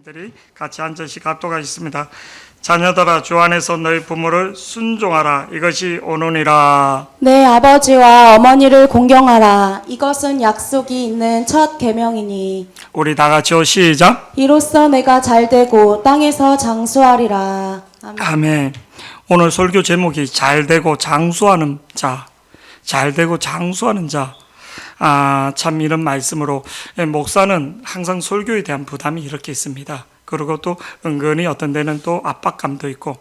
성도님들이 같이 한 절씩 합독하겠습니다. 자녀들아 주 안에서 너희 부모를 순종하라. 이것이 오노니라. 내 아버지와 어머니를 공경하라. 이것은 약속이 있는 첫 계명이니 우리 다 같이요. 시작. 이로써 내가 잘되고 땅에서 장수하리라. 아멘. 아멘. 오늘 설교 제목이 잘되고 장수하는 자. 잘되고 장수하는 자. 참 이런 말씀으로 목사는 항상 설교에 대한 부담이 이렇게 있습니다. 그리고 또 은근히 어떤 데는 또 압박감도 있고,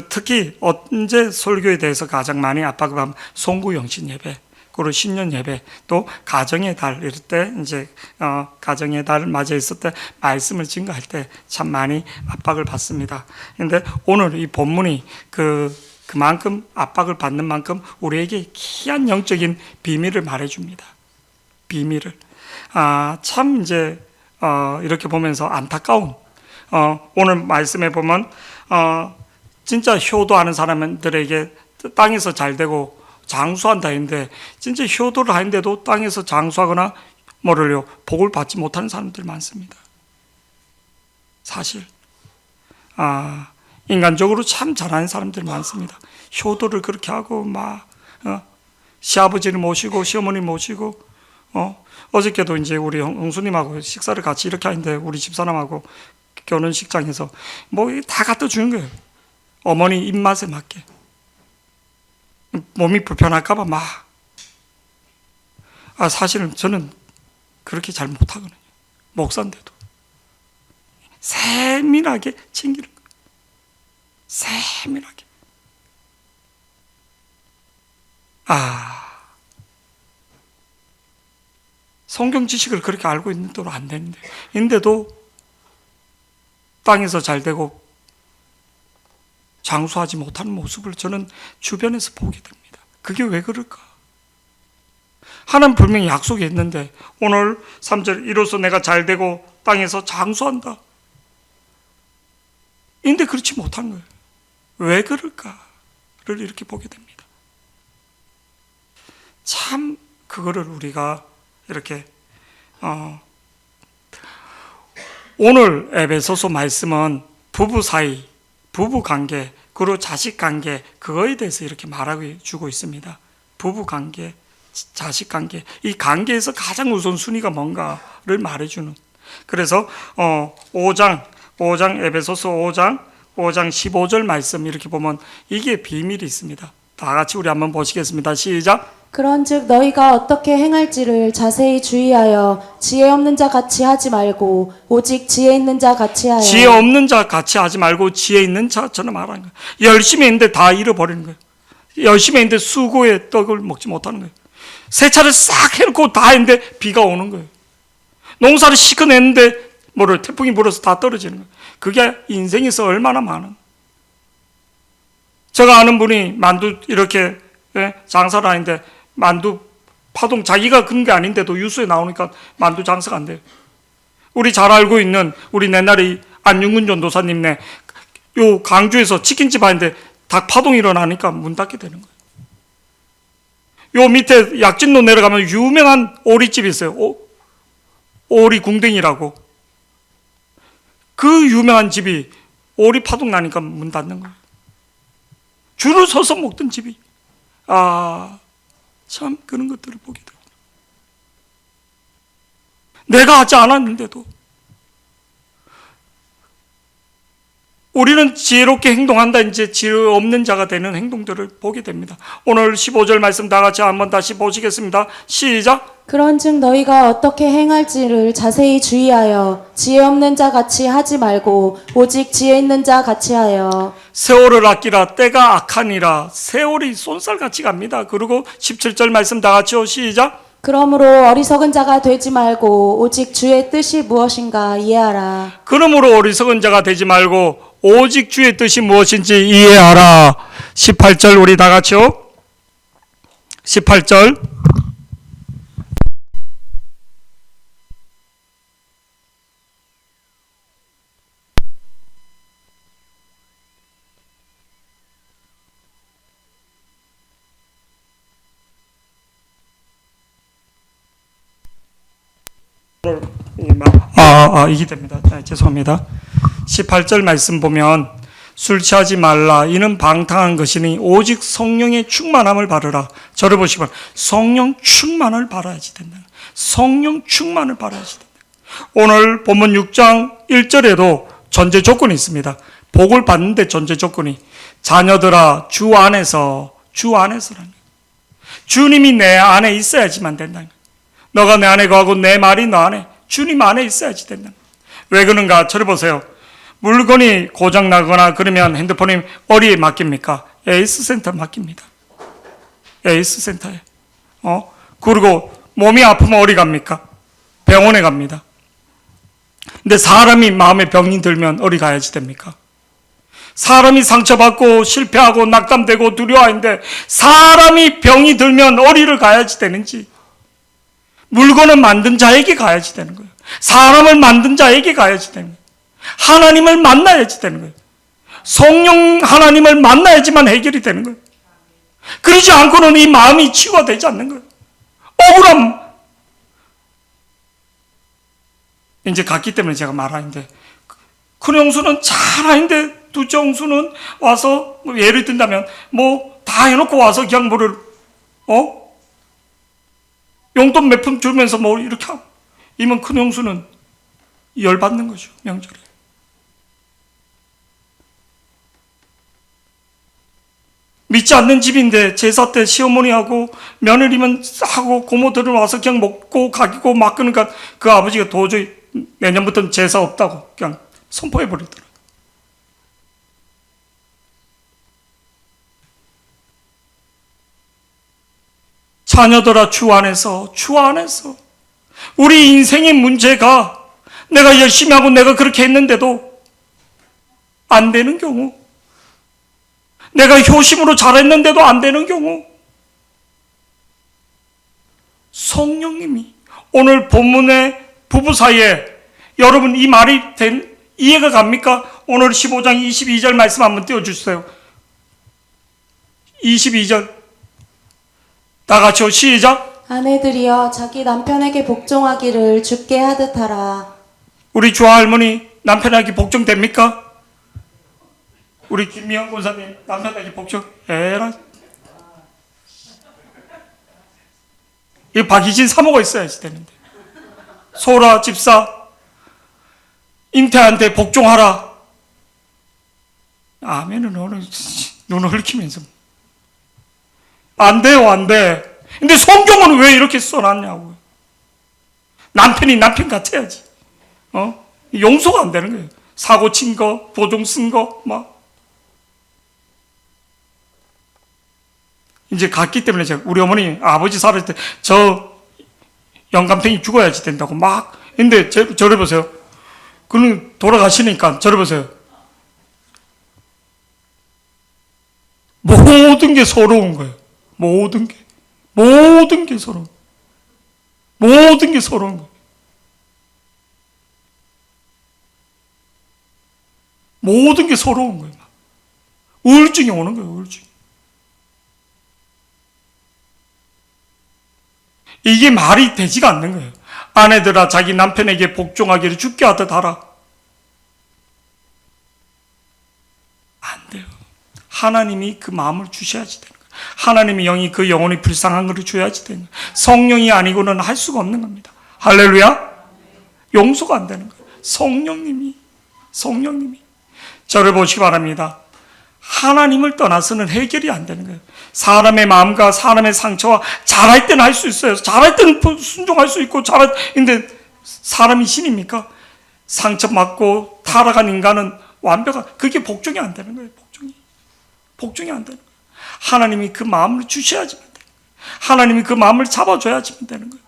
특히 언제 설교에 대해서 가장 많이 압박을 하면 송구영신 예배, 그리고 신년 예배, 또 가정의 달 이럴 때 이제 가정의 달을 맞아 있을 때 말씀을 증거할 때 참 많이 압박을 받습니다. 그런데 오늘 이 본문이 그만큼 압박을 받는 만큼 우리에게 귀한 영적인 비밀을 말해줍니다. 비밀을. 참 이제 이렇게 보면서 안타까운 오늘 말씀에 보면 진짜 효도하는 사람들에게 땅에서 잘되고 장수한다 했는데 진짜 효도를 하는데도 땅에서 장수하거나 뭐를요 복을 받지 못하는 사람들 많습니다. 사실 인간적으로 참 잘하는 사람들 많습니다. 효도를 그렇게 하고 막 시아버지를 모시고 시어머니 모시고 어저께도 이제 우리 형수님하고 식사를 같이 이렇게 하는데 우리 집사람하고 결혼식장에서 뭐 다 갖다 주는 거예요. 어머니 입맛에 맞게. 몸이 불편할까봐 막. 사실은 저는 그렇게 잘 못하거든요. 목사인데도. 세밀하게 챙기는 거예요. 세밀하게. 성경 지식을 그렇게 알고 있는데도 안 되는데, 인데도 땅에서 잘 되고 장수하지 못하는 모습을 저는 주변에서 보게 됩니다. 그게 왜 그럴까? 하나님 분명히 약속이 있는데 오늘 3절 이로써 내가 잘 되고 땅에서 장수한다. 인데 그렇지 못한 거예요. 왜 그럴까를 이렇게 보게 됩니다. 참 그거를 우리가 이렇게 오늘 에베소서 말씀은 부부 사이, 부부 관계, 그리고 자식 관계, 그거에 대해서 이렇게 말하고 주고 있습니다. 부부 관계, 자식 관계, 이 관계에서 가장 우선순위가 뭔가를 말해주는. 그래서 5장 에베소서 5장 15절 말씀 이렇게 보면 이게 비밀이 있습니다. 다 같이 우리 한번 보시겠습니다. 시작. 그런즉 너희가 어떻게 행할지를 자세히 주의하여 지혜 없는 자 같이 하지 말고 오직 지혜 있는 자 같이 하여. 지혜 없는 자 같이 하지 말고 지혜 있는 자처럼 하라는 거예요. 열심히 했는데 다 잃어버리는 거예요. 열심히 했는데 수고의 떡을 먹지 못하는 거예요. 세차를 싹 해놓고 다 했는데 비가 오는 거예요. 농사를 시커 냈는데 태풍이 불어서 다 떨어지는 거예요. 그게 인생에서 얼마나 많은. 제가 아는 분이 만두 이렇게 장사를 하는데 만두 파동 자기가 근 게 아닌데도 뉴스에 나오니까 만두 장사가 안 돼요. 우리 잘 알고 있는 우리 옛날에 안윤근 전도사님네 요 강주에서 치킨집 하는데 닭 파동이 일어나니까 문 닫게 되는 거예요. 요 밑에 약진로 내려가면 유명한 오리집이 있어요. 오리 궁뎅이라고. 그 유명한 집이 오리 파동 나니까 문 닫는 거예요. 줄을 서서 먹던 집이. 참 그런 것들을 보게 됩니다. 내가 하지 않았는데도 우리는 지혜롭게 행동한다. 이제 지혜 없는 자가 되는 행동들을 보게 됩니다. 오늘 15절 말씀 다 같이 한번 다시 보시겠습니다. 시작. 그런즉 너희가 어떻게 행할지를 자세히 주의하여 지혜 없는 자 같이 하지 말고 오직 지혜 있는 자 같이 하여. 세월을 아끼라 때가 악하니라. 세월이 쏜살같이 갑니다. 그리고 17절 말씀 다 같이요. 시작. 그러므로 어리석은 자가 되지 말고 오직 주의 뜻이 무엇인가 이해하라. 그러므로 어리석은 자가 되지 말고 오직 주의 뜻이 무엇인지 이해하라. 18절 우리 다 같이요. 18절. 이게 됩니다. 죄송합니다. 18절 말씀 보면 술 취하지 말라 이는 방탕한 것이니 오직 성령의 충만함을 바르라. 저를 보시면 성령 충만을 바라야지 된다. 성령 충만을 바라야지 된다. 오늘 본문 6장 1절에도 전제 조건이 있습니다. 복을 받는데 전제 조건이 자녀들아 주 안에서라는 주님이 내 안에 있어야지만 된다. 너가 내 안에 거하고 내 말이 너 안에 주님 안에 있어야지 된다. 왜 그런가? 저를 보세요. 물건이 고장 나거나 그러면 핸드폰이 어디에 맡깁니까? 에이스 센터 맡깁니다. 에이스 센터에. 그리고 몸이 아프면 어디 갑니까? 병원에 갑니다. 근데 사람이 마음에 병이 들면 어디 가야지 됩니까? 사람이 상처받고 실패하고 낙담되고 두려워하는데 사람이 병이 들면 어디를 가야지 되는지 물건을 만든 자에게 가야지 되는 거예요. 사람을 만든 자에게 가야지 되는 거예요. 하나님을 만나야지 되는 거예요. 성령 하나님을 만나야지만 해결이 되는 거예요. 그러지 않고는 이 마음이 치유가 되지 않는 거예요. 억울함. 이제 갔기 때문에 제가 말하는데 큰 형수는 잘하는데 둘째 형수는 와서 예를 든다면 다 해놓고 와서 그냥 용돈 몇 푼 주면서 이렇게 하고 이면 큰 형수는 열받는 거죠. 명절에. 믿지 않는 집인데 제사 때 시어머니하고 며느리만 하고 고모들은 와서 그냥 먹고 가기고 막 그러니까 그 아버지가 도저히 내년부터는 제사 없다고 그냥 선포해버리더라고요. 자녀들아 주 안에서 우리 인생의 문제가 내가 열심히 하고 내가 그렇게 했는데도 안 되는 경우, 내가 효심으로 잘했는데도 안 되는 경우, 성령님이 오늘 본문의 부부 사이에 여러분 이 말이 이해가 갑니까? 오늘 15장 22절 말씀 한번 띄워주세요. 22절 다 같이요. 시작. 아내들이여 자기 남편에게 복종하기를 주께 하듯 하라. 우리 주할머니 남편에게 복종됩니까? 우리 김미영 권사님 남편에게 복종 에라. 이 박희진 사모가 있어야지 되는데. 소라 집사 임태한테 복종하라. 아멘은 오늘 눈을 흘리면서 안 돼요, 안 돼. 근데 성경은 왜 이렇게 써놨냐고요. 남편이 남편 같아야지. 용서가 안 되는 거예요. 사고 친 거, 보종 쓴 거, 이제 갔기 때문에 제가 우리 어머니, 아버지 살았을 때 저 영감탱이 죽어야지 된다고 근데 저를 보세요. 그는 돌아가시니까 저를 보세요. 모든 게 서러운 거예요. 모든 게 서러운 거예요. 모든 게 서러운 거예요. 우울증이 오는 거예요, 우울증. 이게 말이 되지가 않는 거예요. 아내들아 자기 남편에게 복종하기를 주께 하듯 하라. 안 돼요. 하나님이 그 마음을 주셔야지 되는 거예요. 하나님의 영이 그 영혼이 불쌍한 것을 줘야지 되는 거예요. 성령이 아니고는 할 수가 없는 겁니다. 할렐루야. 용서가 안 되는 거예요. 성령님이 저를 보시기 바랍니다. 하나님을 떠나서는 해결이 안 되는 거예요. 사람의 마음과 사람의 상처와 잘할 때는 할 수 있어요. 잘할 때는 순종할 수 있고 근데 사람이 신입니까? 상처받고 타락한 인간은 그게 복종이 안 되는 거예요. 복종이 안 되는 거예요. 하나님이 그 마음을 주셔야지만 되는 거예요. 하나님이 그 마음을 잡아줘야지만 되는 거예요.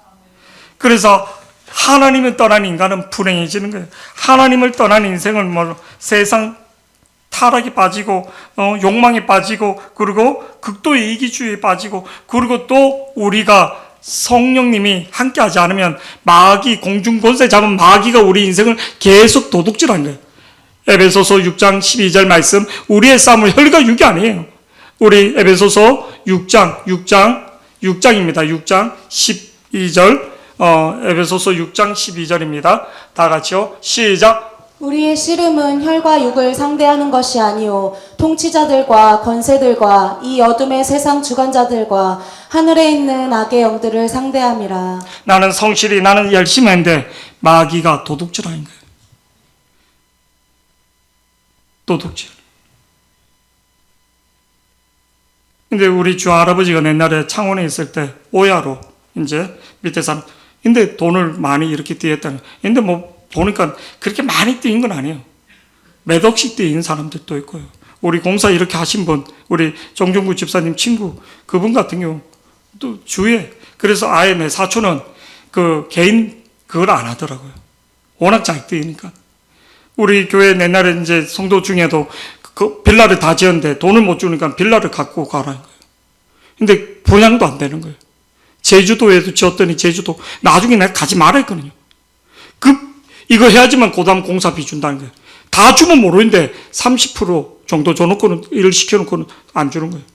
그래서 하나님을 떠난 인간은 불행해지는 거예요. 하나님을 떠난 인생은 세상 타락에 빠지고 욕망에 빠지고 그리고 극도의 이기주의에 빠지고 그리고 또 우리가 성령님이 함께하지 않으면 마귀 공중권세 잡은 마귀가 우리 인생을 계속 도둑질한 거예요. 에베소서 6장 12절 말씀 우리의 싸움은 혈과 육이 아니에요. 우리 에베소서 6장입니다. 6장 12절 에베소서 6장 12절입니다. 다 같이요. 시작. 우리의 씨름은 혈과 육을 상대하는 것이 아니요 통치자들과 권세들과 이 어둠의 세상 주관자들과 하늘에 있는 악의 영들을 상대함이라. 나는 성실히 나는 열심히 했는데 마귀가 도둑질하는 거예요. 도둑질. 근데 우리 주 할아버지가 옛날에 창원에 있을 때 오야로 이제 밑에 사람 근데 돈을 많이 이렇게 띄었다는. 근데 뭐 보니까 그렇게 많이 띄인 건 아니에요. 몇 억씩 띄인 사람들도 있고요. 우리 공사 이렇게 하신 분, 우리 정종구 집사님 친구, 그분 같은 경우 또 주위에 그래서 아예 내 사촌은 그 개인 그걸 안 하더라고요. 워낙 잘 띄니까. 우리 교회 옛날에 이제 성도 중에도 그 빌라를 다 지었는데 돈을 못 주니까 빌라를 갖고 가라는 거예요. 근데 분양도 안 되는 거예요. 제주도에도 지었더니 제주도 나중에 내가 가지 말라 했거든요. 이거 해야지만 그 다음 공사비 준다는 거예요. 다 주면 모르는데 30% 정도 줘놓고는 일을 시켜놓고는 안 주는 거예요.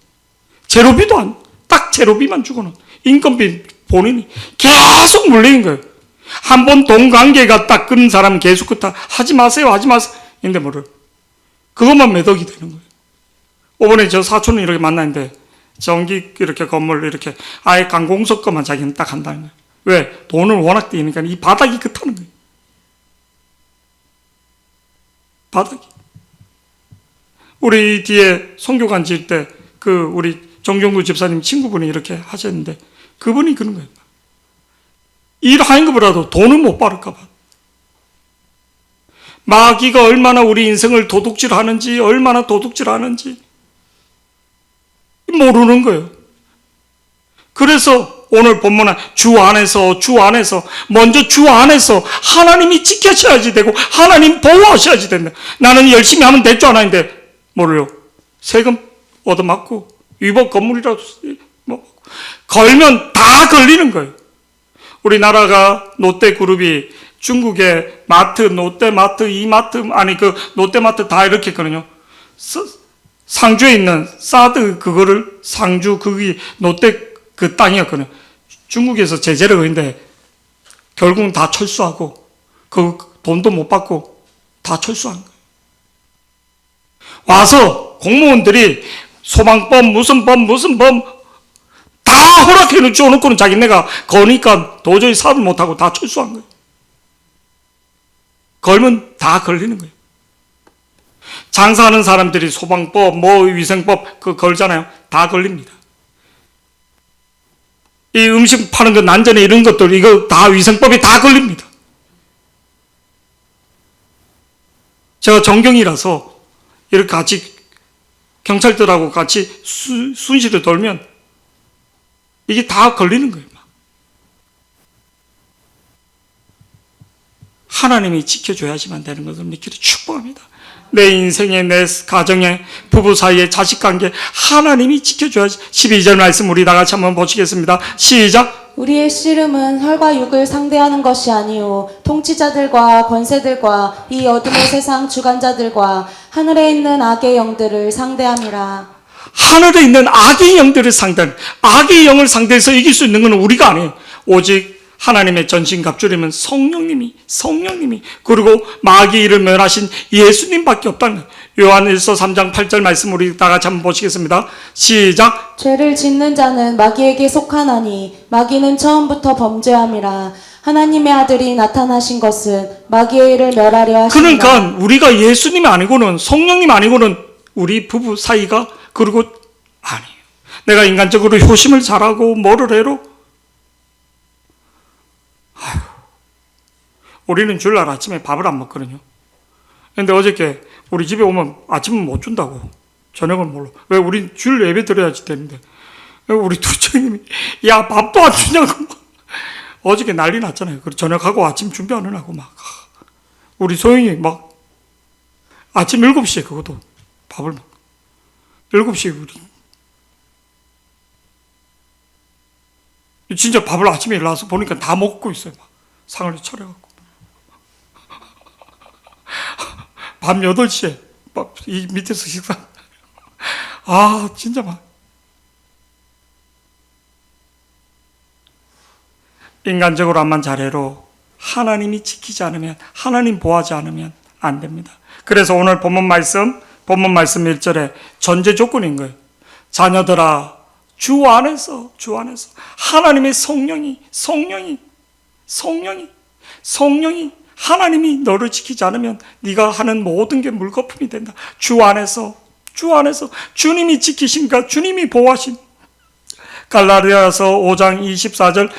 제로비도 딱 제로비만 주고는 인건비 본인이 계속 물리는 거예요. 한 번 돈 관계가 딱 끊은 사람 계속 그렇다 하지 마세요. 근데 뭐를 그것만 매덕이 되는 거예요. 이번에 저 사촌은 이렇게 만났는데 전기 이렇게 건물 이렇게 아예 강공석 것만 자기는 딱 한다는 거예요. 왜? 돈을 워낙 띄니까 이 바닥이 그렇다는 거예요. 바닥이. 우리 뒤에 성교관 지을 때 그 우리 정종구 집사님 친구분이 이렇게 하셨는데 그분이 그런 거예요. 일하는 것보다도 돈을 못 벌을까 봐. 마귀가 얼마나 우리 인생을 도둑질하는지 얼마나 도둑질하는지 모르는 거예요. 그래서 오늘 본문은 주 안에서 먼저 주 안에서 하나님이 지켜셔야지 되고 하나님 보호하셔야지 된다. 나는 열심히 하면 될 줄 알았는데 뭐래요? 세금 얻어맞고 위법 건물이라도 뭐 걸면 다 걸리는 거예요. 우리나라가 롯데그룹이 중국의 마트, 롯데마트, 이마트 아니 그 롯데마트 다 이렇게 했거든요. 상주에 있는 사드 그거를 상주 거기 롯데 그 땅이었거든요. 중국에서 제재를 거는데 결국은 다 철수하고 그 돈도 못 받고 다 철수한 거예요. 와서 공무원들이 소방법 무슨 법 다 허락해 줘놓고는 자기네가 거니까 도저히 사업을 못하고 다 철수한 거예요. 걸면 다 걸리는 거예요. 장사하는 사람들이 소방법 뭐 위생법 그 걸잖아요. 다 걸립니다. 이 음식 파는 거 난전에 이런 것들 이거 다 위생법이 다 걸립니다. 제가 정경이라서 이렇게 같이 경찰들하고 같이 순시를 돌면 이게 다 걸리는 거예요. 하나님이 지켜줘야지만 되는 것을 믿기도 축복합니다. 내 인생에 내 가정에 부부 사이에 자식관계 하나님이 지켜줘야지. 12절 말씀 우리 다 같이 한번 보시겠습니다. 시작. 우리의 씨름은 혈과 육을 상대하는 것이 아니요 통치자들과 권세들과 이 어둠의 세상 주관자들과 하늘에 있는 악의 영들을 상대함이라. 하늘에 있는 악의 영들을 상대하는 악의 영을 상대해서 이길 수 있는 것은 우리가 아니에요. 오직 하나님의 전신갑주림은 성령님이 그리고 마귀를 멸하신 예수님밖에 없다는 거예요. 요한 1서 3장 8절 말씀 우리 다 같이 한번 보시겠습니다. 시작. 죄를 짓는 자는 마귀에게 속하나니 마귀는 처음부터 범죄함이라. 하나님의 아들이 나타나신 것은 마귀의 일을 멸하려 하심이라. 그러니까 우리가 예수님 아니고는 성령님 아니고는 우리 부부 사이가 그리고 아니에요. 내가 인간적으로 효심을 잘하고 뭐를 해로 우리는 주일날 아침에 밥을 안 먹거든요. 근데 어저께 우리 집에 오면 아침은 못 준다고. 저녁은 몰라. 왜 우린 주일 예배 드려야지 되는데. 우리 두청님이 야 밥도 안 주냐고. 어저께 난리 났잖아요. 그리고 저녁하고 아침 준비 안 하고 막. 우리 소영이 막 아침 7시에 그것도 밥을 먹 7시에 우리. 진짜 밥을 아침에 일어나서 보니까 다 먹고 있어요. 막 상을 차려갖고. 밤 8시에 이 밑에서 식사. 진짜 막. 인간적으로 한만 잘해도 하나님이 지키지 않으면, 하나님 보호하지 않으면 안 됩니다. 그래서 오늘 본문 말씀 1절에 전제 조건인 거예요. 자녀들아, 주 안에서 하나님의 성령이 하나님이 너를 지키지 않으면 네가 하는 모든 게 물거품이 된다. 주 안에서 주님이 지키신가, 주님이 보호하신. 갈라디아서 5장 24절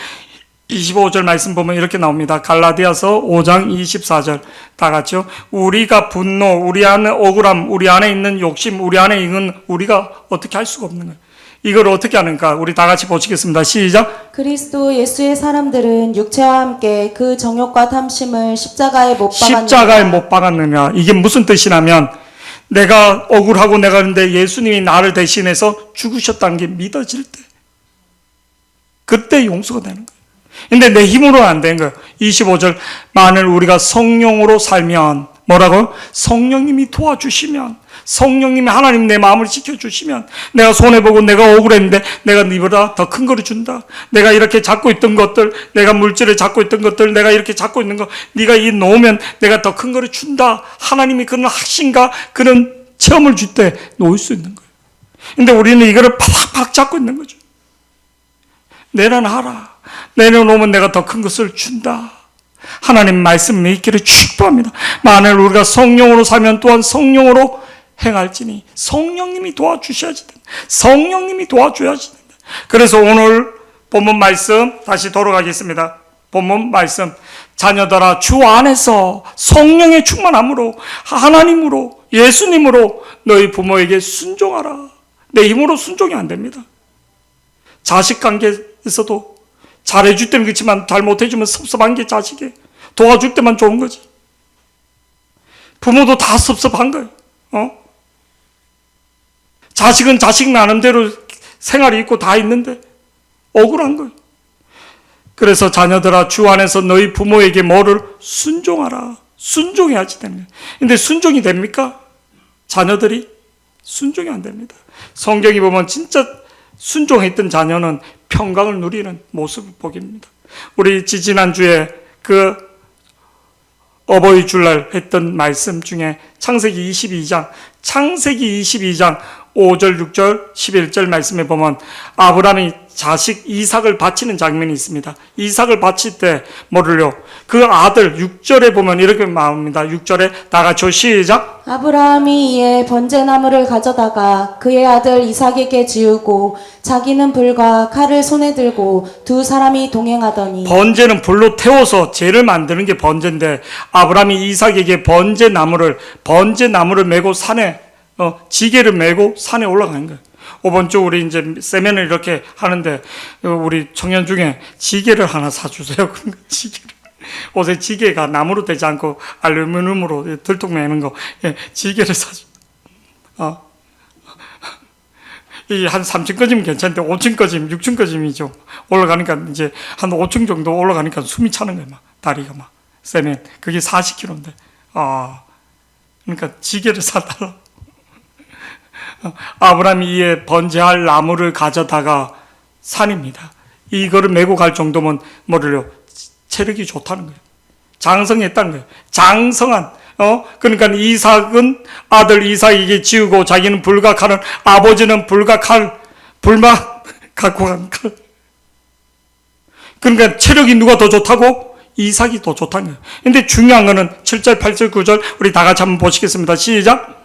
25절 말씀 보면 이렇게 나옵니다. 갈라디아서 5장 24절 다 같이요. 우리가 분노, 우리 안에 억울함, 우리 안에 있는 욕심, 우리 안에 있는 우리가 어떻게 할 수가 없는 거예요. 이걸 어떻게 하는가? 우리 다 같이 보시겠습니다. 시작. 그리스도 예수의 사람들은 육체와 함께 그 정욕과 탐심을 십자가에 못 박았느냐. 십자가에 못 박았느냐. 이게 무슨 뜻이냐면 내가 억울하고 내가 그런데 예수님이 나를 대신해서 죽으셨다는 게 믿어질 때, 그때 용서가 되는 거예요. 근데 내 힘으로는 안 되는 거예요. 25절, 만일 우리가 성령으로 살면, 뭐라고요? 성령님이 도와주시면, 성령님이 하나님 내 마음을 지켜주시면, 내가 손해보고 내가 억울했는데 내가 니보다 더 큰 거를 준다. 내가 이렇게 잡고 있던 것들, 내가 물질을 잡고 있던 것들, 내가 이렇게 잡고 있는 거 네가 이 놓으면 내가 더 큰 거를 준다. 하나님이 그런 확신과 그런 체험을 줄 때 놓을 수 있는 거예요. 근데 우리는 이거를 팍팍 잡고 있는 거죠. 내려놔라. 내려놓으면 내가 더 큰 것을 준다. 하나님 말씀 믿기를 축복합니다. 만일 우리가 성령으로 살면 또한 성령으로 행할지니 성령님이 도와주셔야지 된다. 성령님이 도와줘야지 된다. 그래서 오늘 본문 말씀 다시 돌아가겠습니다. 본문 말씀, 자녀들아 주 안에서 성령의 충만함으로 하나님으로 예수님으로 너희 부모에게 순종하라. 내 힘으로 순종이 안 됩니다. 자식 관계에서도 잘해줄 때는 그렇지만 잘못해주면 섭섭한 게 자식이에요. 도와줄 때만 좋은 거지. 부모도 다 섭섭한 거예요. 자식은 자식 나름대로 생활이 있고 다 있는데 억울한 거예요. 그래서 자녀들아 주 안에서 너희 부모에게 뭐를 순종하라. 순종해야지 됩니다. 근데 순종이 됩니까? 자녀들이 순종이 안 됩니다. 성경이 보면 진짜 순종했던 자녀는 평강을 누리는 모습을 보입니다. 우리 지지난주에 그 어버이 주일날 했던 말씀 중에 창세기 22장 5절, 6절, 11절 말씀에 보면 아브라함이 자식 이삭을 바치는 장면이 있습니다. 이삭을 바칠 때 뭐를요? 그 아들 6절에 보면 이렇게 나옵니다. 6절에 다 같이 시작. 아브라함이 이에 번제나무를 가져다가 그의 아들 이삭에게 지우고 자기는 불과 칼을 손에 들고 두 사람이 동행하더니. 번제는 불로 태워서 제를 만드는 게 번제인데 아브라함이 이삭에게 번제나무를 메고 산에 지게를 메고 산에 올라가는 거예요. 5번 주 우리 이제 세면을 이렇게 하는데 우리 청년 중에 지게를 하나 사주세요. 그런 지게를. 옷에 지게가 나무로 되지 않고 알루미늄으로 들통 매는 거, 지게를 사주. 이 한 3층까지면 괜찮은데 5층까지면 6층까지이죠. 올라가니까 이제 한 5층 정도 올라가니까 숨이 차는 거예요. 막 다리가 막 세면 그게 40kg인데 그러니까 지게를 사달라. 아브라함이 이에 번제할 나무를 가져다가 산입니다. 이거를 메고 갈 정도면 뭐를요? 체력이 좋다는 거예요. 장성했다는 거예요. 장성한. 그러니까 이삭은 아들 이삭에게 지우고 자기는 불과 칼은 아버지는 불과 칼, 불만 갖고 간 칼. 그러니까 체력이 누가 더 좋다고? 이삭이 더 좋다는 거예요. 근데 중요한 거는 7절, 8절, 9절 우리 다 같이 한번 보시겠습니다. 시작.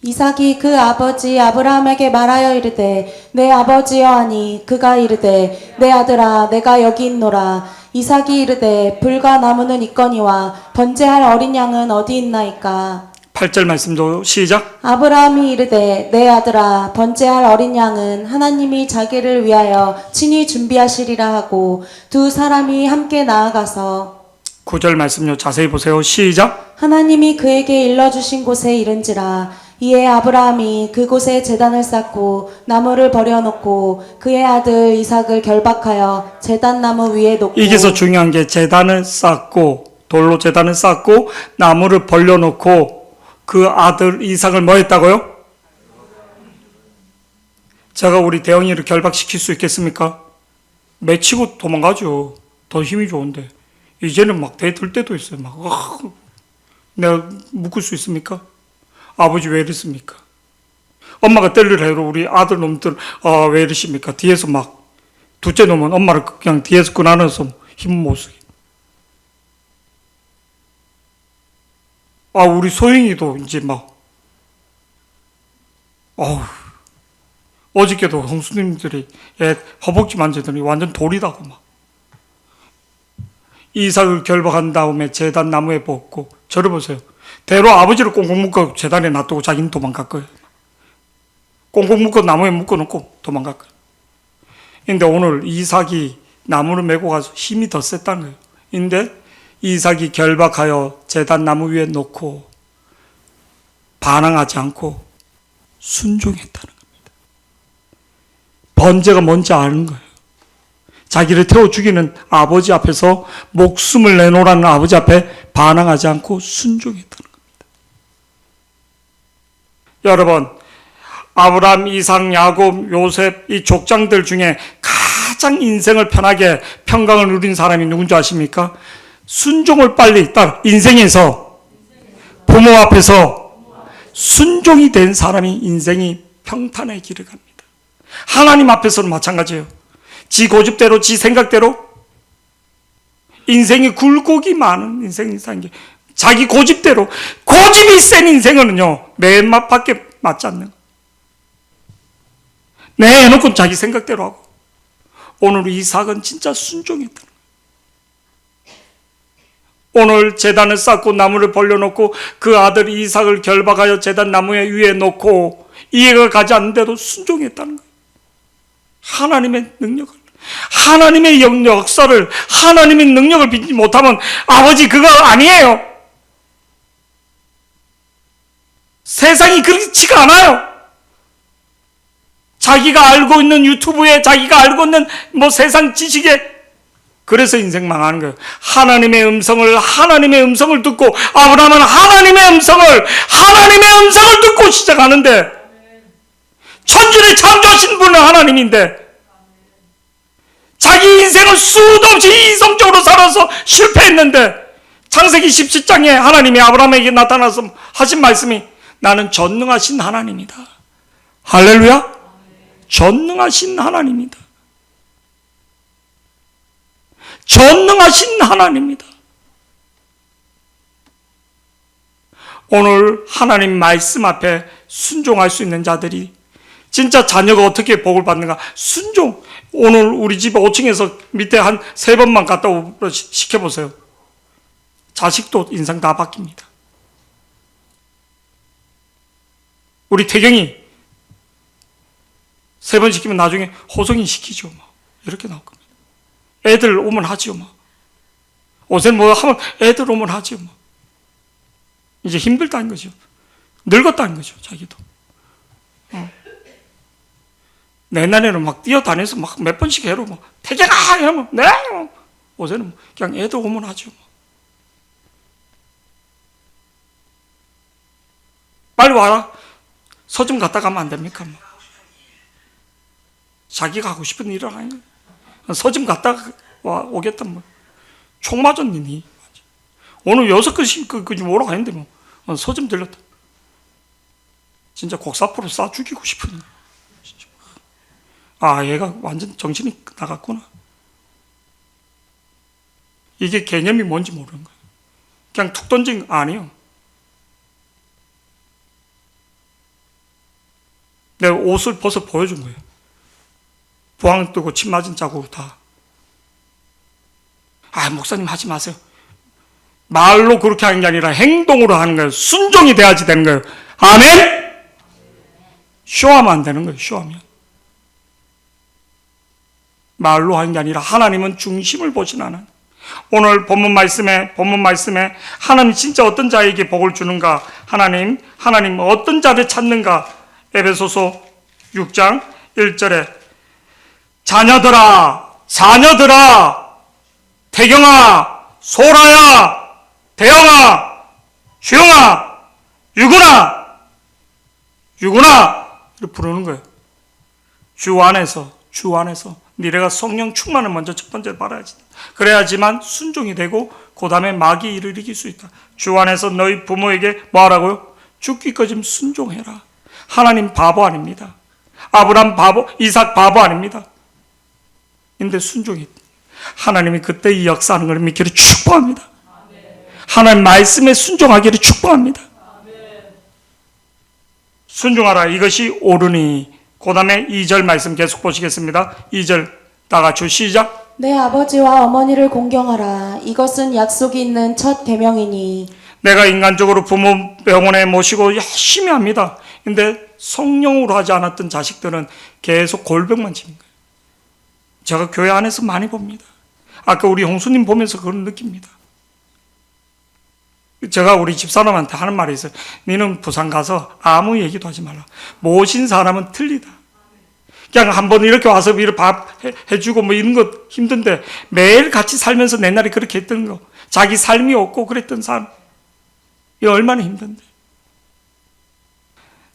이삭이 그 아버지 아브라함에게 말하여 이르되 내 아버지여 하니 그가 이르되 내 아들아 내가 여기 있노라. 이삭이 이르되 불과 나무는 있거니와 번제할 어린 양은 어디 있나이까. 8절 말씀도 시작. 아브라함이 이르되 내 아들아 번제할 어린 양은 하나님이 자기를 위하여 친히 준비하시리라 하고 두 사람이 함께 나아가서 9절 말씀요 자세히 보세요. 시작. 하나님이 그에게 일러주신 곳에 이른지라. 이에 아브라함이 그곳에 제단을 쌓고 나무를 버려놓고 그의 아들 이삭을 결박하여 제단 나무 위에 놓고. 여기서 중요한 게 제단을 쌓고 돌로 제단을 쌓고 나무를 벌려놓고 그 아들 이삭을 뭐 했다고요? 제가 우리 대영이를 결박시킬 수 있겠습니까? 맺히고 도망가죠. 더 힘이 좋은데 이제는 막 대들 때도 있어요. 막 내가 묶을 수 있습니까? 아버지 왜 이랬습니까? 엄마가 때리려 해도 우리 아들 놈들 왜 이러십니까? 뒤에서 막 둘째 놈은 엄마를 그냥 뒤에서 끈안아서 힘 못 쓰게. 우리 소영이도 이제 막 어저께도 형수님들이 애 허벅지 만지더니 완전 돌이다고 막. 이삭을 결박한 다음에 제단 나무에 벗고 저를 보세요. 대로 아버지를 꽁꽁 묶어 제단에 놔두고 자기는 도망갈 거예요. 꽁꽁 묶어 나무에 묶어놓고 도망갈 거예요. 근데 오늘 이삭이 나무를 메고 가서 힘이 더 셌다는 거예요. 근데 이삭이 결박하여 제단 나무 위에 놓고 반항하지 않고 순종했다는 겁니다. 번제가 뭔지 아는 거예요. 자기를 태워 죽이는 아버지 앞에서 목숨을 내놓으라는 아버지 앞에 반항하지 않고 순종했다는 겁니다. 여러분, 아브라함, 이삭, 야곱, 요셉 이 족장들 중에 가장 인생을 편하게 평강을 누린 사람이 누군지 아십니까? 순종을 빨리 따라 인생에서 부모 앞에서 순종이 된 사람이 인생이 평탄의 길을 갑니다. 하나님 앞에서는 마찬가지예요. 지 고집대로 지 생각대로 인생이 굴곡이 많은 인생이 사는 게 자기 고집대로 고집이 센 인생은요 내 맛밖에 맞지 않는 내 해놓고 자기 생각대로 하고 오늘 이삭은 진짜 순종했다. 오늘 제단을 쌓고 나무를 벌려놓고 그 아들 이삭을 결박하여 제단 나무 위에 놓고 이해가 가지 않는데도 순종했다는 거예요. 하나님의 능력을 하나님의 역사를 하나님의 능력을 믿지 못하면 아버지 그거 아니에요. 세상이 그렇지가 않아요. 자기가 알고 있는 유튜브에 자기가 알고 있는 세상 지식에 그래서 인생 망하는 거예요. 하나님의 음성을 듣고 아브라함은 하나님의 음성을 듣고 시작하는데 천지를 창조하신 분은 하나님인데 자기 인생을 수도 없이 이성적으로 살아서 실패했는데 창세기 17장에 하나님이 아브라함에게 나타나서 하신 말씀이 나는 전능하신 하나님이다. 할렐루야. 전능하신 하나님이다. 전능하신 하나님이다. 오늘 하나님 말씀 앞에 순종할 수 있는 자들이 진짜 자녀가 어떻게 복을 받는가? 순종. 오늘 우리 집 5층에서 밑에 한 3번만 갔다 오고 시켜보세요. 자식도 인상 다 바뀝니다. 우리 태경이 3번 시키면 나중에 호성이 시키죠. 이렇게 나올 겁니다. 애들 오면 하지요. 옷은 하면 애들 오면 하지요. 이제 힘들다는 거죠. 늙었다는 거죠. 자기도. 내년에는 막 뛰어다녀서 막 몇 번씩 해로 태경아! 이러면 네! 옷에는 그냥 애들 오면 하죠. 빨리 와라. 서점 갔다 가면 안 됩니까? 자기가 하고 싶은 일을 하는 거예요. 서점 갔다 오겠다. 총 맞았니? 오늘 6건씩 오라고 했는데 서점 들렸다. 진짜 곡사포로 쏴 죽이고 싶은 거예요. 얘가 완전 정신이 나갔구나. 이게 개념이 뭔지 모르는 거예요. 그냥 툭 던진 거 아니에요. 내가 옷을 벗어 보여준 거예요. 부항 뜨고 침 맞은 자국 다. 목사님 하지 마세요. 말로 그렇게 하는 게 아니라 행동으로 하는 거예요. 순종이 돼야지 되는 거예요. 아멘? 쇼하면 안 되는 거예요. 쇼하면. 말로 하는 게 아니라 하나님은 중심을 보시나는. 오늘 본문 말씀에 하나님 진짜 어떤 자에게 복을 주는가? 하나님 어떤 자를 찾는가? 에베소서 6장 1절에 자녀들아 태경아 소라야 대영아 주영아 유구나 이렇게 부르는 거예요. 주 안에서 니네가 성령 충만을 먼저 첫 번째 받아야지. 그래야지만 순종이 되고 그 다음에 마귀 일을 이길 수 있다. 주 안에서 너희 부모에게 뭐 하라고요? 죽기까지 순종해라. 하나님 바보 아닙니다. 아브라함 바보, 이삭 바보 아닙니다. 근데 순종이 하나님이 그때 이 역사하는 걸 믿기를 축복합니다. 하나님 말씀에 순종하기를 축복합니다. 순종하라. 이것이 옳으니. 그 다음에 2절 말씀 계속 보시겠습니다. 2절 다 같이 시작. 내 아버지와 어머니를 공경하라. 이것은 약속이 있는 첫 계명이니. 내가 인간적으로 부모 병원에 모시고 열심히 합니다. 근데 성령으로 하지 않았던 자식들은 계속 골병만 치는 거예요. 제가 교회 안에서 많이 봅니다. 아까 우리 홍수님 보면서 그걸 느낍니다. 제가 우리 집사람한테 하는 말이 있어요. 너는 부산 가서 아무 얘기도 하지 말라. 모신 사람은 틀리다. 그냥 한번 이렇게 와서 이렇게 밥 해주고 뭐 이런 거 힘든데 매일 같이 살면서 옛날에 그렇게 했던 거. 자기 삶이 없고 그랬던 사람. 이 얼마나 힘든데.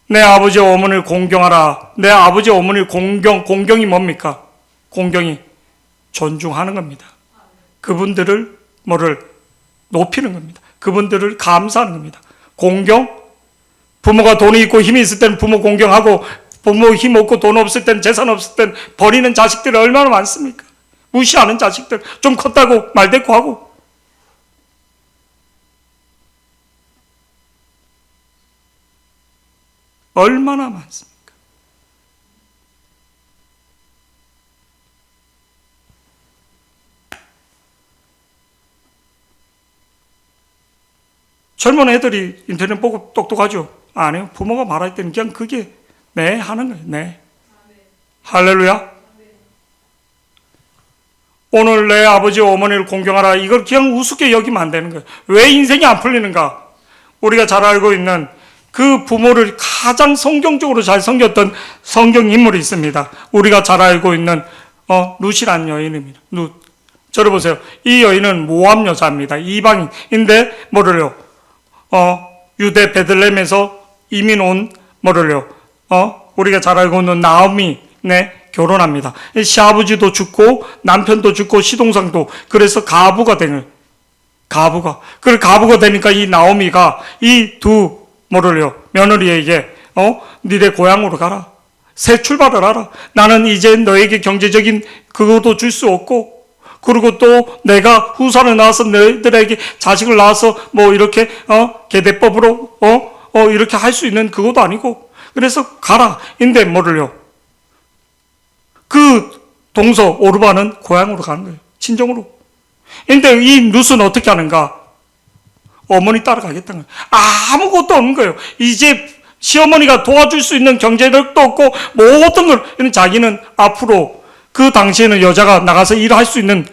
내 아버지 어머니를 공경하라. 내 아버지 어머니를 공경이 뭡니까? 공경이 존중하는 겁니다. 그분들을 뭐를 높이는 겁니다. 그분들을 감사하는 겁니다. 공경? 부모가 돈이 있고 힘이 있을 때는 부모 공경하고 부모 힘 없고 돈 없을 때는 재산 없을 때는 버리는 자식들이 얼마나 많습니까? 무시하는 자식들 좀 컸다고 말대꾸하고 얼마나 많습니까? 젊은 애들이 인터넷 보고 똑똑하죠? 아니요. 부모가 말할 때는 그냥 그게 네 하는 거예요. 네. 할렐루야. 오늘 내 아버지 어머니를 공경하라. 이걸 그냥 우습게 여기면 안 되는 거예요. 왜 인생이 안 풀리는가? 우리가 잘 알고 있는 그 부모를 가장 성경적으로 잘 섬겼던 성경 인물이 있습니다. 우리가 잘 알고 있는 룻이라는 여인입니다. 룻. 저를 보세요. 이 여인은 모압 여자입니다. 이방인인데 뭐를요? 유대 베들레헴에서 이민 온 뭐를요? 우리가 잘 알고 있는 나오미 결혼합니다. 시아버지도 죽고 남편도 죽고 시동생도 그래서 가부가 되는 가부가 되니까 이 나오미가 이 두 뭐를요? 며느리에게 니네 고향으로 가라. 새 출발을 하라. 나는 이제 너에게 경제적인 그것도 줄 수 없고 그리고 또 내가 후손을 낳아서 너희들에게 자식을 낳아서 뭐 이렇게 계대법으로 이렇게 할 수 있는 그것도 아니고 그래서 가라. 인데 뭐를요? 그 동서 오르바는 고향으로 가는 거예요. 친정으로. 인데 이 룻은 어떻게 하는가? 어머니 따라가겠다는 거예요. 아무것도 없는 거예요. 이제 시어머니가 도와줄 수 있는 경제력도 없고 모든 걸 자기는 앞으로 그 당시에는 여자가 나가서 일을 할 수 있는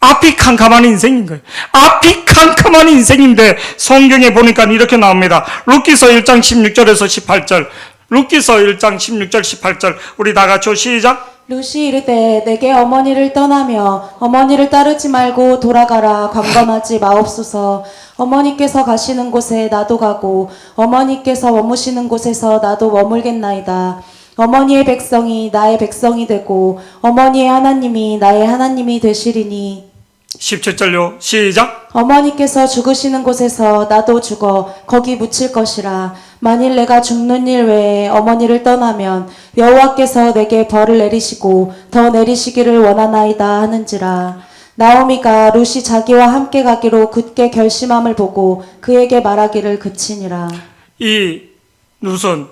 앞이 캄캄한 인생인 거예요. 앞이 캄캄한 인생인데 성경에 보니까 이렇게 나옵니다. 룻기서 1장 16절에서 18절. 룻기서 1장 16절 18절. 우리 다 같이 시작. 룻이 이르되 내게 어머니를 떠나며 어머니를 따르지 말고 돌아가라. 강건하지 마옵소서. 어머니께서 가시는 곳에 나도 가고 어머니께서 머무시는 곳에서 나도 머물겠나이다. 어머니의 백성이 나의 백성이 되고 어머니의 하나님이 나의 하나님이 되시리니. 17절요. 시작. 어머니께서 죽으시는 곳에서 나도 죽어 거기 묻힐 것이라. 만일 내가 죽는 일 외에 어머니를 떠나면 여호와께서 내게 벌을 내리시고 더 내리시기를 원하나이다 하는지라. 나오미가 룻이 자기와 함께 가기로 굳게 결심함을 보고 그에게 말하기를 그치니라. 이 룻은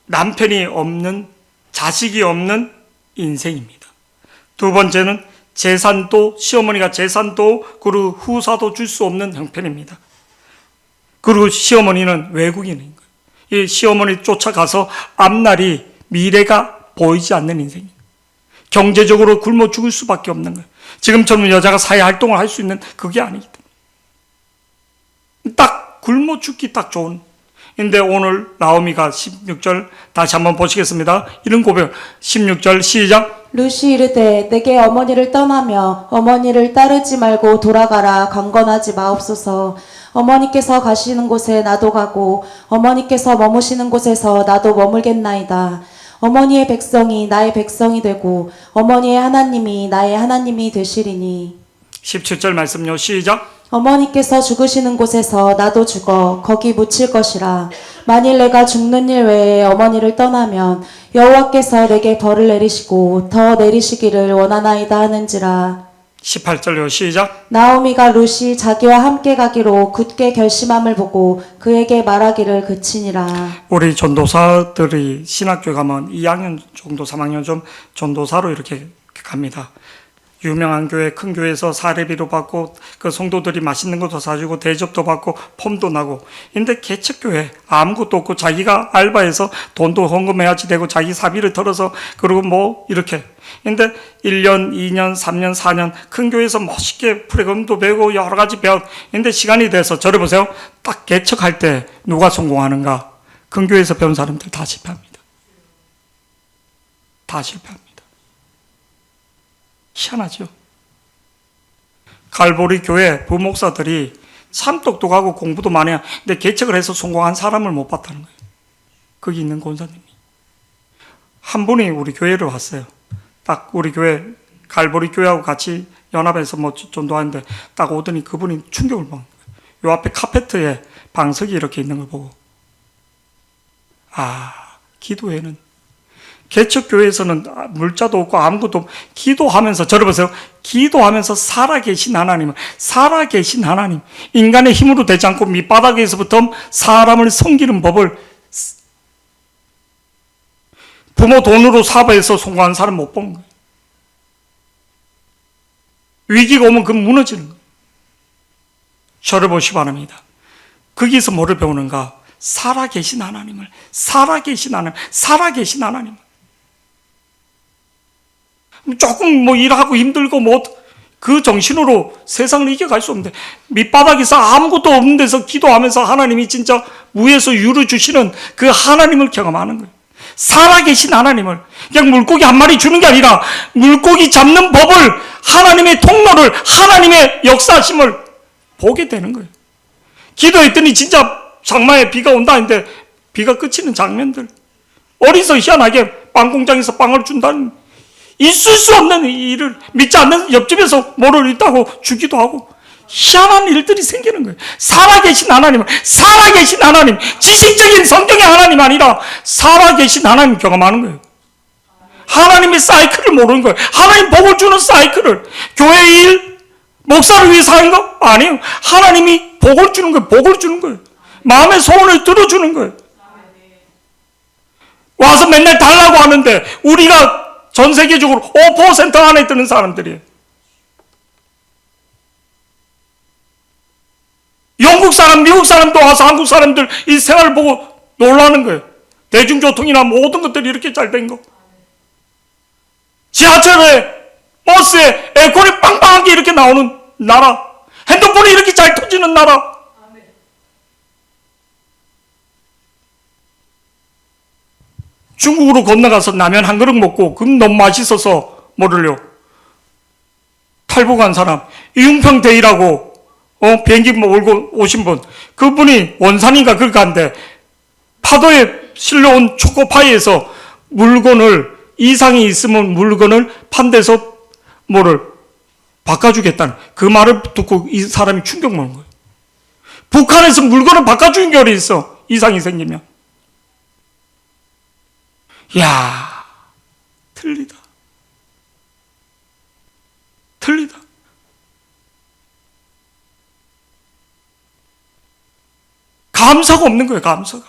남편이 없는 자식이 없는 인생입니다. 두 번째는 재산도 시어머니가 재산도 그리고 후사도 줄 수 없는 형편입니다. 그리고 시어머니는 외국인인 거예요. 이 시어머니 쫓아가서 앞날이 미래가 보이지 않는 인생입니다. 경제적으로 굶어 죽을 수밖에 없는 거예요. 지금처럼 여자가 사회 활동을 할 수 있는 그게 아니기 때문에 딱 굶어 죽기 딱 좋은. 근데 오늘 나오미가 16절 다시 한번 보시겠습니다. 이런 고백 16절 시작. 룻이 이르되 내게 어머니를 떠나며 어머니를 따르지 말고 돌아가라. 강건하지 마옵소서. 어머니께서 가시는 곳에 나도 가고 어머니께서 머무시는 곳에서 나도 머물겠나이다. 어머니의 백성이 나의 백성이 되고 어머니의 하나님이 나의 하나님이 되시리니 17절 말씀요. 시작. 어머니께서 죽으시는 곳에서 나도 죽어 거기 묻힐 것이라. 만일 내가 죽는 일 외에 어머니를 떠나면 여호와께서 내게 벌을 내리시고 더 내리시기를 원하나이다 하는지라. 18절요. 시작. 나오미가 룻이 자기와 함께 가기로 굳게 결심함을 보고 그에게 말하기를 그치니라. 우리 전도사들이 신학교 가면 2학년 정도 3학년 좀 전도사로 이렇게 갑니다. 유명한 교회, 큰 교회에서 사례비도 받고 그 성도들이 맛있는 것도 사주고 대접도 받고 폼도 나고. 근데 개척교회 아무것도 없고 자기가 알바해서 돈도 헌금해야지 되고 자기 사비를 털어서 그리고 뭐 이렇게. 근데 1년, 2년, 3년, 4년 큰 교회에서 멋있게 프레금도 배우고 여러 가지 배워. 근데 시간이 돼서 저를 보세요. 딱 개척할 때 누가 성공하는가? 큰 교회에서 배운 사람들 다 실패합니다. 다 실패합니다. 희한하죠. 갈보리 교회 부목사들이 참 똑똑하고 공부도 많이 해요. 근데 개척을 해서 성공한 사람을 못 봤다는 거예요. 거기 있는 권사님이. 한 분이 우리 교회를 왔어요. 딱 우리 교회 갈보리 교회하고 같이 연합해서 뭐 전도하는데 딱 오더니 그분이 충격을 받은 거예요. 요 앞에 카페트에 방석이 이렇게 있는 걸 보고 기도회는 개척교회에서는 물자도 없고 아무것도 없고 기도하면서 저를 보세요. 기도하면서 살아계신 하나님, 살아계신 하나님, 인간의 힘으로 되지 않고 밑바닥에서부터 사람을 섬기는 법을 부모 돈으로 사업해서 성공한 사람 못 본 거예요. 위기가 오면 그 무너지는 거예요. 저를 보시기 바랍니다. 거기서 뭐를 배우는가? 살아계신 하나님을, 살아계신 하나님, 살아계신 하나님. 조금 뭐 일하고 힘들고 뭐 그 정신으로 세상을 이겨갈 수 없는데 밑바닥에서 아무것도 없는 데서 기도하면서 하나님이 진짜 위에서 유를 주시는 그 하나님을 경험하는 거예요. 살아계신 하나님을 그냥 물고기 한 마리 주는 게 아니라 물고기 잡는 법을 하나님의 통로를 하나님의 역사심을 보게 되는 거예요. 기도했더니 진짜 장마에 비가 온다 했는데 비가 그치는 장면들 어디서 희한하게 빵 공장에서 빵을 준다는 있을 수 없는 일을 믿지 않는 옆집에서 뭐를 있다고 주기도 하고 희한한 일들이 생기는 거예요. 살아계신 하나님을 살아계신 하나님 지식적인 성경의 하나님 아니라 살아계신 하나님 경험하는 거예요. 하나님의 사이클을 모르는 거예요. 하나님 복을 주는 사이클을 교회 일 목사를 위해서 하는 거? 아니에요. 하나님이 복을 주는 거예요. 복을 주는 거예요. 마음의 소원을 들어주는 거예요. 와서 맨날 달라고 하는데 우리가 전 세계적으로 5% 안에 드는 사람들이에요. 영국 사람, 미국 사람도 와서 한국 사람들 이 생활을 보고 놀라는 거예요. 대중교통이나 모든 것들이 이렇게 잘 된 거. 지하철에, 버스에 에어컨이 빵빵하게 이렇게 나오는 나라. 핸드폰이 이렇게 잘 터지는 나라. 중국으로 건너가서 라면 한 그릇 먹고 그럼 너무 맛있어서 뭐를요? 탈북한 사람 이웅평대이라고 비행기 몰고 오신 분 그분이 원산인가 그렇게 한데 파도에 실려온 초코파이에서 물건을 이상이 있으면 물건을 판대서 뭐를 바꿔주겠다는 그 말을 듣고 이 사람이 충격 먹는 거예요. 북한에서 물건을 바꿔주는 게 어디 있어? 이상이 생기면. 야, 틀리다. 틀리다. 감사가 없는 거예요, 감사가.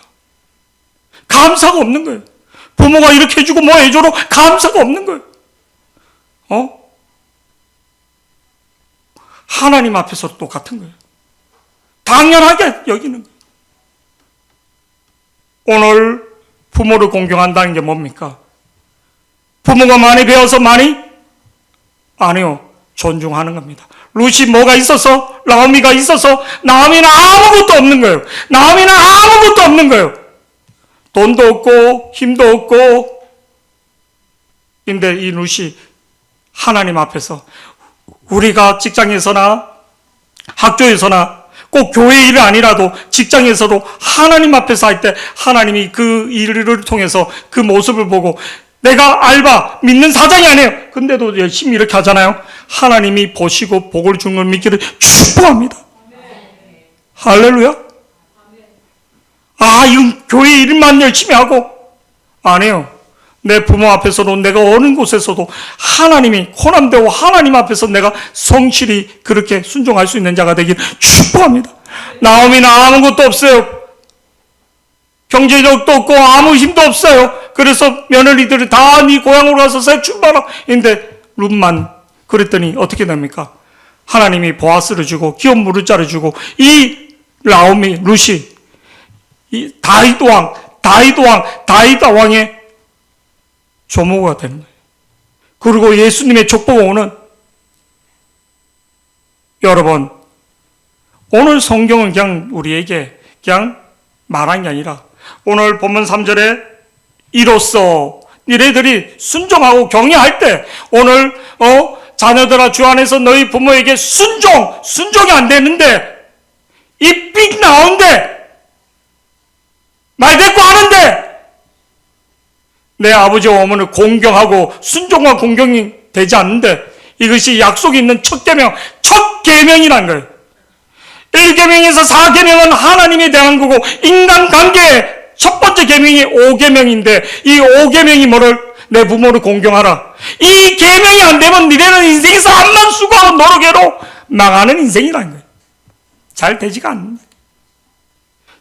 감사가 없는 거예요. 부모가 이렇게 해주고 뭐 해줘도 감사가 없는 거예요. 하나님 앞에서 똑같은 거예요. 당연하게 여기는 거예요. 오늘 부모를 공경한다는 게 뭡니까? 부모가 많이 배워서 많이? 아니요. 존중하는 겁니다. 룻이 뭐가 있어서? 나오미가 있어서? 나오미는 아무것도 없는 거예요. 나오미는 아무것도 없는 거예요. 돈도 없고 힘도 없고 근데 이 룻이 하나님 앞에서 우리가 직장에서나 학교에서나 꼭 교회 일이 아니라도 직장에서도 하나님 앞에서 할 때 하나님이 그 일을 통해서 그 모습을 보고 내가 알바 믿는 사장이 아니에요. 근데도 열심히 이렇게 하잖아요. 하나님이 보시고 복을 주는 걸 믿기를 축복합니다. 할렐루야. 이건 교회 일만 열심히 하고 아니에요. 내 부모 앞에서도 내가 어느 곳에서도 하나님이 호남되고 하나님 앞에서 내가 성실히 그렇게 순종할 수 있는 자가 되길 축복합니다. 나오미는 아무것도 없어요. 경제력도 없고 아무 힘도 없어요. 그래서 며느리들이 다 네 고향으로 가서 새 출발하. 근데 룻만 그랬더니 어떻게 됩니까? 하나님이 보아스를 주고 기업 무르자를 주고 이 나오미 룻이 이 다윗 왕의 조모가 되는 거예요. 그리고 예수님의 족보가 오는 여러분 오늘 성경은 그냥 우리에게 그냥 말한 게 아니라 오늘 본문 3절에 이로써 너희들이 순종하고 경외할 때 오늘 자녀들아 주 안에서 너희 부모에게 순종이 안 되는데 이 삑 나온데 말 대꾸 하는데 내 아버지와 어머니를 공경하고 순종과 공경이 되지 않는데 이것이 약속이 있는 첫 계명이라는 거예요. 1계명에서 4계명은 하나님에 대한 거고 인간관계의 첫 번째 계명이 5계명인데 이 5계명이 뭐를 내 부모를 공경하라. 이 계명이 안 되면 니네는 인생에서 암만 수고하고 노력해도 망하는 인생이라는 거예요. 잘 되지가 않는다.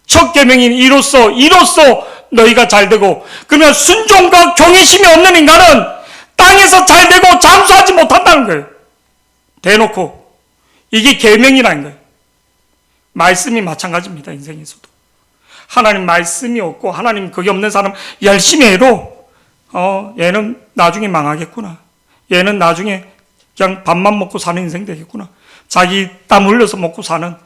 첫 계명인 이로써 너희가 잘 되고 그러면 순종과 경외심이 없는 인간은 땅에서 잘 되고 장수하지 못한다는 거예요. 대놓고 이게 계명이라는 거예요. 말씀이 마찬가지입니다. 인생에서도 하나님 말씀이 없고 하나님 그게 없는 사람 열심히 해도 얘는 나중에 망하겠구나. 얘는 나중에 그냥 밥만 먹고 사는 인생 되겠구나. 자기 땀 흘려서 먹고 사는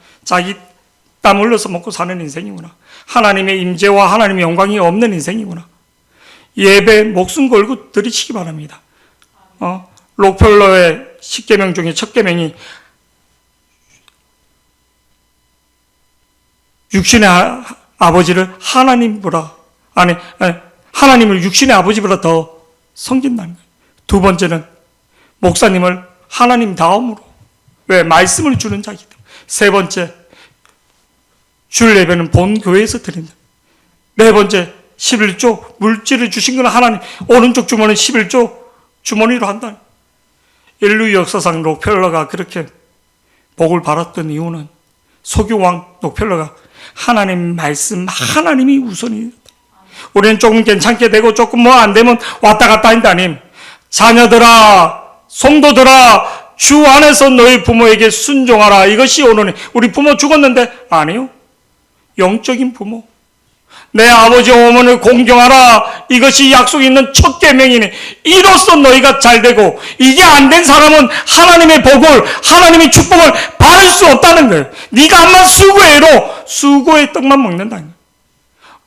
인생이구나. 하나님의 임재와 하나님의 영광이 없는 인생이구나. 예배 목숨 걸고 들이치기 바랍니다. 록펠러의 10계명 중에 첫 계명이 육신의 아버지를 하나님을 육신의 아버지보다 더 섬긴다는 거예요. 두 번째는 목사님을 하나님 다음으로 왜 말씀을 주는 자이기 때문에. 세 번째 주일 예배는 본 교회에서 드린다. 네 번째 11조 물질을 주신 건 하나님 오른쪽 주머니 11조 주머니로 한다. 인류 역사상 록펠러가 그렇게 복을 받았던 이유는 소교왕 록펠러가 하나님 말씀 하나님이 우선이다. 우리는 조금 괜찮게 되고 조금 뭐 안 되면 왔다 갔다 한다 아님. 자녀들아 성도들아 주 안에서 너희 부모에게 순종하라. 이것이 오늘 우리 부모 죽었는데 아니요. 영적인 부모 내 아버지 어머니를 공경하라. 이것이 약속이 있는 첫 계명이니 이로써 너희가 잘 되고 이게 안 된 사람은 하나님의 복을 하나님의 축복을 받을 수 없다는 거예요. 네가 암만 수고해도 수고의 떡만 먹는다는 거예요.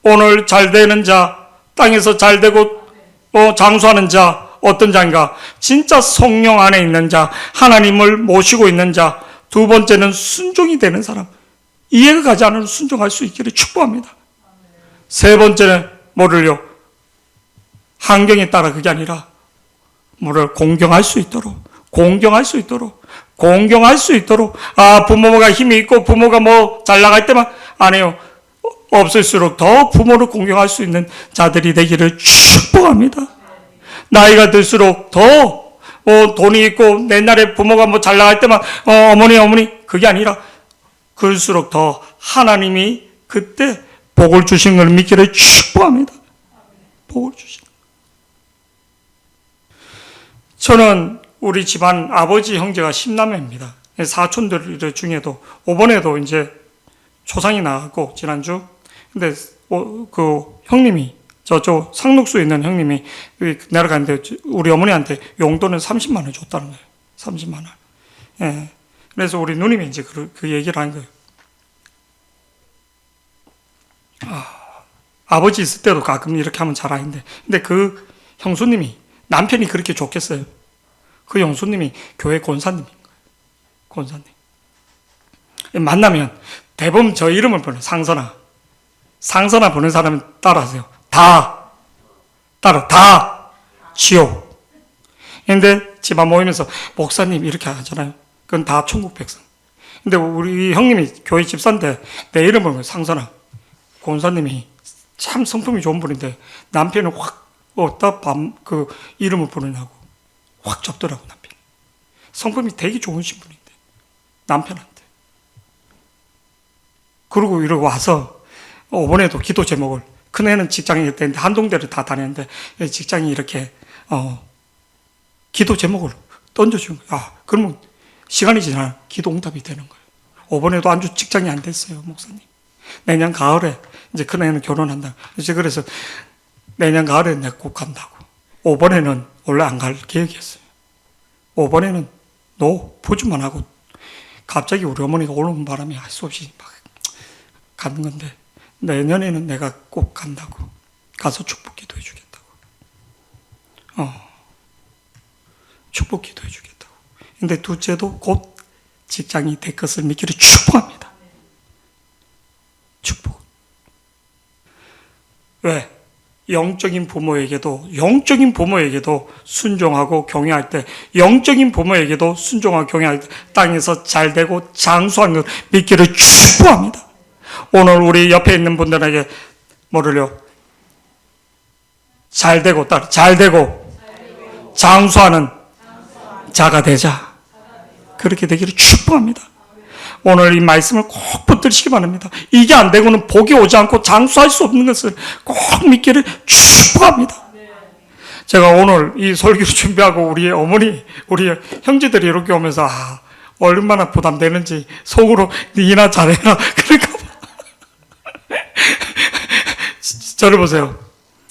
오늘 잘 되는 자 땅에서 잘 되고 장수하는 자 어떤 자인가? 진짜 성령 안에 있는 자 하나님을 모시고 있는 자. 두 번째는 순종이 되는 사람. 이해가 가지 않으면 순종할 수 있기를 축복합니다. 세 번째는 뭐를요? 환경에 따라 그게 아니라 뭐를 공경할 수 있도록 부모가 힘이 있고 부모가 뭐 잘 나갈 때만 아니에요. 없을수록 더 부모를 공경할 수 있는 자들이 되기를 축복합니다. 나이가 들수록 더 돈이 있고 옛날에 부모가 뭐 잘 나갈 때만 어머니 그게 아니라 그럴수록 더 하나님이 그때 복을 주신 걸 믿기를 축복합니다. 복을 주신. 저는 우리 집안 아버지 형제가 10남매입니다. 사촌들 중에도 이번에도 이제 초상이 나갔고 지난주. 근데 그 형님이 저쪽 상록수에 있는 형님이 내려갔는데 우리 어머니한테 용돈을 30만 원 줬다는 거예요. 30만 원. 예. 그래서 우리 누님이 이제 그 얘기를 한 거예요. 아버지 있을 때도 가끔 이렇게 하면 잘하는데, 근데 그 형수님이, 남편이 그렇게 좋겠어요. 그 형수님이 교회 권사님인 거예요. 권사님. 만나면 대부분 저 이름을 보내. 상선아. 상선아 보는 사람은 따라하세요. 다 지옥. 근데 집안 모이면서 목사님 이렇게 하잖아요. 그건 다 천국 백성. 근데 우리 형님이 교회 집사인데 내 이름을 보면 상선아. 권사님이 참 성품이 좋은 분인데 남편은 확 어디다 그 이름을 부르냐고 확 접더라고 남편이. 성품이 되게 좋으신 분인데 남편한테. 그러고 이러고 와서 이번에도 기도 제목을, 큰애는 직장이 됐는데 한동대를 다 다녔는데 직장이 이렇게 기도 제목을 던져주는 거예요. 그러면 시간이 지나면 기도 응답이 되는 거예요. 이번에도 아주 직장이 안 됐어요, 목사님. 내년 가을에 이제 큰애는 결혼한다. 이제 그래서 내년 가을에 내가 꼭 간다고. 5번에는 원래 안 갈 계획이었어요. 5번에는 부주만 하고 갑자기 우리 어머니가 올라온 바람에 할 수 없이 막 가는 건데 내년에는 내가 꼭 간다고. 가서 축복 기도해 주겠다고. 축복 기도해 주겠다고. 근데 둘째도 곧 직장이 될 것을 믿기를 축복합니다. 축복. 왜? 영적인 부모에게도 순종하고 경외할 때, 영적인 부모에게도 순종하고 경외할 때 땅에서 잘되고 장수하는 것 믿기를 축복합니다. 오늘 우리 옆에 있는 분들에게 뭐를요? 잘되고 장수하는 자가 되자. 그렇게 되기를 축복합니다. 오늘 이 말씀을 꼭 붙들으시기 바랍니다. 이게 안 되고는 복이 오지 않고 장수할 수 없는 것을 꼭 믿기를 축복합니다. 제가 오늘 이 설교를 준비하고 우리 어머니, 우리 형제들이 이렇게 오면서 얼마나 부담되는지 속으로 니나 잘해라. 그러니까 저를 보세요.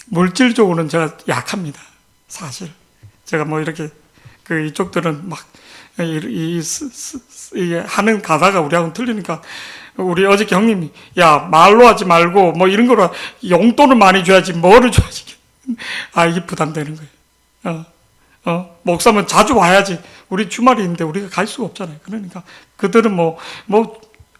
물질적으로는 제가 약합니다. 사실 제가 뭐 이렇게 이쪽들은 막 이게 하는 가다가 우리하고는 틀리니까 우리 어저께 형님이 야 말로 하지 말고 뭐 이런 거로 용돈을 많이 줘야지 뭐를 줘야지. 이게 부담되는 거예요. 목사면 자주 와야지. 우리 주말이 있는데 우리가 갈 수가 없잖아요. 그러니까 그들은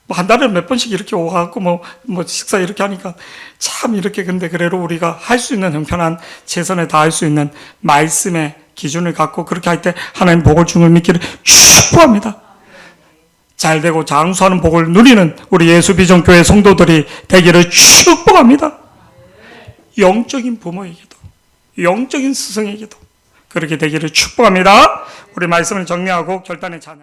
한 달에 몇 번씩 이렇게 오가고 뭐 식사 이렇게 하니까 참 이렇게. 근데 그래도 우리가 할 수 있는 형편한 최선을 다할 수 있는 말씀의 기준을 갖고 그렇게 할 때 하나님 복을 주는 걸 믿기를 축복합니다. 잘되고 장수하는 복을 누리는 우리 예수비전교회 성도들이 되기를 축복합니다. 영적인 부모에게도 영적인 스승에게도 그렇게 되기를 축복합니다. 우리 말씀을 정리하고 결단의 찬양.